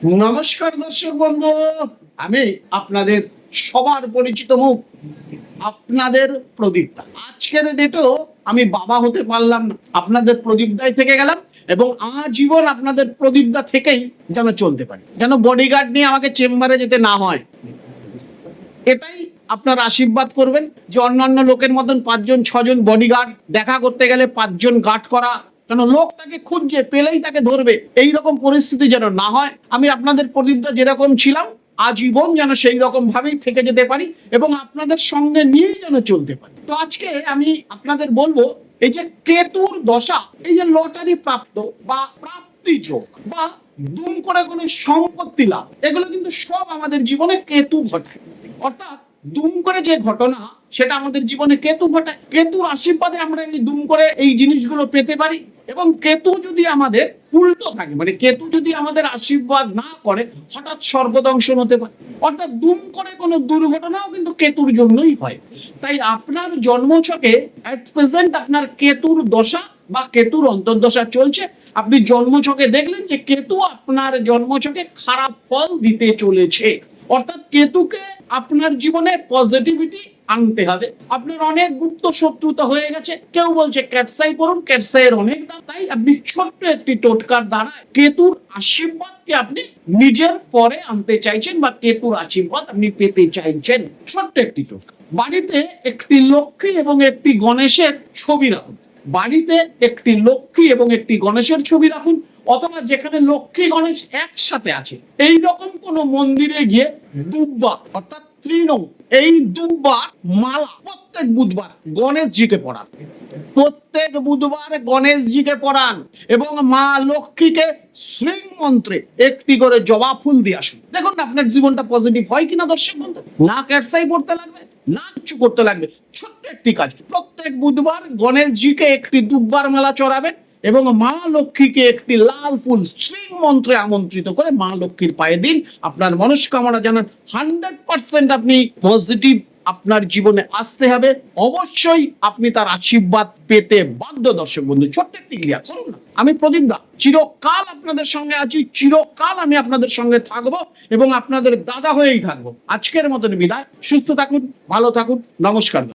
নমস্কার দর্শক বন্ধু, আমি আপনাদের সবার পরিচিত মুখ, আপনাদের প্রদীপদা। আজকের ডেটেও আমি বাবা হতে পারলাম না, আপনাদের প্রদীপদাই থেকে গেলাম এবং আজীবন আপনাদের প্রদীপদা থেকেই যেন চলতে পারি, যেন বডিগার্ড নিয়ে আমাকে চেম্বারে যেতে না হয়। এটাই আপনার আশীর্বাদ করবেন যে অন্যান্য লোকের মতন 5-6জন বডিগার্ড দেখা করতে গেলে 5জন গার্ড করা, কেন লোক তাকে খুঁজছে, পেলেই তাকে ধরবে, এই রকম পরিস্থিতি যেন না হয়। আমি আপনাদের প্রদীপদা যেরকম ছিলাম আজীবন যেন সেই রকম ভাবেই থেকে যেতে পারি এবং আপনাদের সঙ্গে নিয়ে যেন চলতে পারি। তো আজকে আমি আপনাদের বলবো, এই যে কেতুর দশা, এই যে লটারি প্রাপ্ত বা প্রাপ্তি যোগ বা দুম করে কোনো সম্পত্তি লাভ, এগুলো কিন্তু সব আমাদের জীবনে কেতু ঘটায়। অর্থাৎ দুম করে যে ঘটনা, সেটা আমাদের জীবনে কেতু ঘটায়। কেতুর আশীর্বাদে আমরা এই দুম করে এই জিনিসগুলো পেতে পারি। এবং কেতু যদি আমাদের উল্টো থাকে, মানে কেতু যদি আমাদের আশীর্বাদ না করে, হঠাৎ সর্বদংশন হতে পারে। অর্থাৎ দুম করে কোনো দুর্ঘটনাও কিন্তু কেতুর জন্যই হয়। তাই আপনার জন্মছকে এট প্রেজেন্ট আপনার কেতুর দশা বা কেতুর অন্তর্দশা চলছে। আপনি জন্মছকে দেখলেন যে কেতু আপনার জন্মছকে খারাপ ফল দিতে চলেছে। অর্থাৎ কেতুকে আপনার জীবনে পজিটিভিটি আনতে হবে। আপনার অনেক গুপ্ত শত্রুতা হয়ে গেছে, কেউ বলছে ক্যাটসাই করুন, ক্যাটসাইয়ের অনেক দাম। তাই আপনি ছোট্ট একটি টোটকার দ্বারা কেতুর আশীর্বাদকে আপনি নিজের পরে আনতে চাইছেন বা কেতুর আশীর্বাদ আপনি পেতে চাইছেন। ছোট্ট একটি টোটকা, বাড়িতে একটি লক্ষ্মী এবং একটি গণেশের ছবি রাখুন। বাড়িতে একটি লক্ষ্মী এবং একটি গণেশের ছবি রাখুন, অথবা যেখানে লক্ষ্মী গণেশ একসাথে আছে এই রকম কোন মন্দিরে গিয়ে দুব্বা অর্থাৎ তৃণ, এই দুব্বার মালা প্রত্যেক বুধবার গণেশজিকে পড়ান। প্রত্যেক বুধবার গণেশজিকে পড়ান এবং মা লক্ষ্মীকে শ্রীং মন্ত্রে একটি করে জবা ফুল দিয়ে আসুন। দেখুন আপনার জীবনটা পজিটিভ হয় কিনা দর্শক বন্ধু। না ক্যাটসাই পড়তে লাগবে, না কিছু করতে লাগবে, ছোট্ট একটি কাজ। প্রত্যেক বুধবার গণেশজিকে একটি দুব্বার মেলা চড়াবেন এবং মা লক্ষ্মীকে একটি লাল ফুল শ্রীং মন্ত্রে আমন্ত্রিত করে মা লক্ষ্মীর পায়ে দিন। আপনার মনস্কামনা জানান, 100% আপনি পজিটিভ আপনার জীবনে আসতে হবে। অবশ্যই আপনি তার আশীর্বাদ পেতে বাধ্য দর্শক বন্ধু। ছোট্ট একটি ক্রিয়া করুন না। আমি প্রদীপ দা চিরকাল আপনাদের সঙ্গে আছি, চিরকাল আমি আপনাদের সঙ্গে থাকবো এবং আপনাদের দাদা হয়েই থাকবো। আজকের মতন বিদায়। সুস্থ থাকুন, ভালো থাকুন, নমস্কার।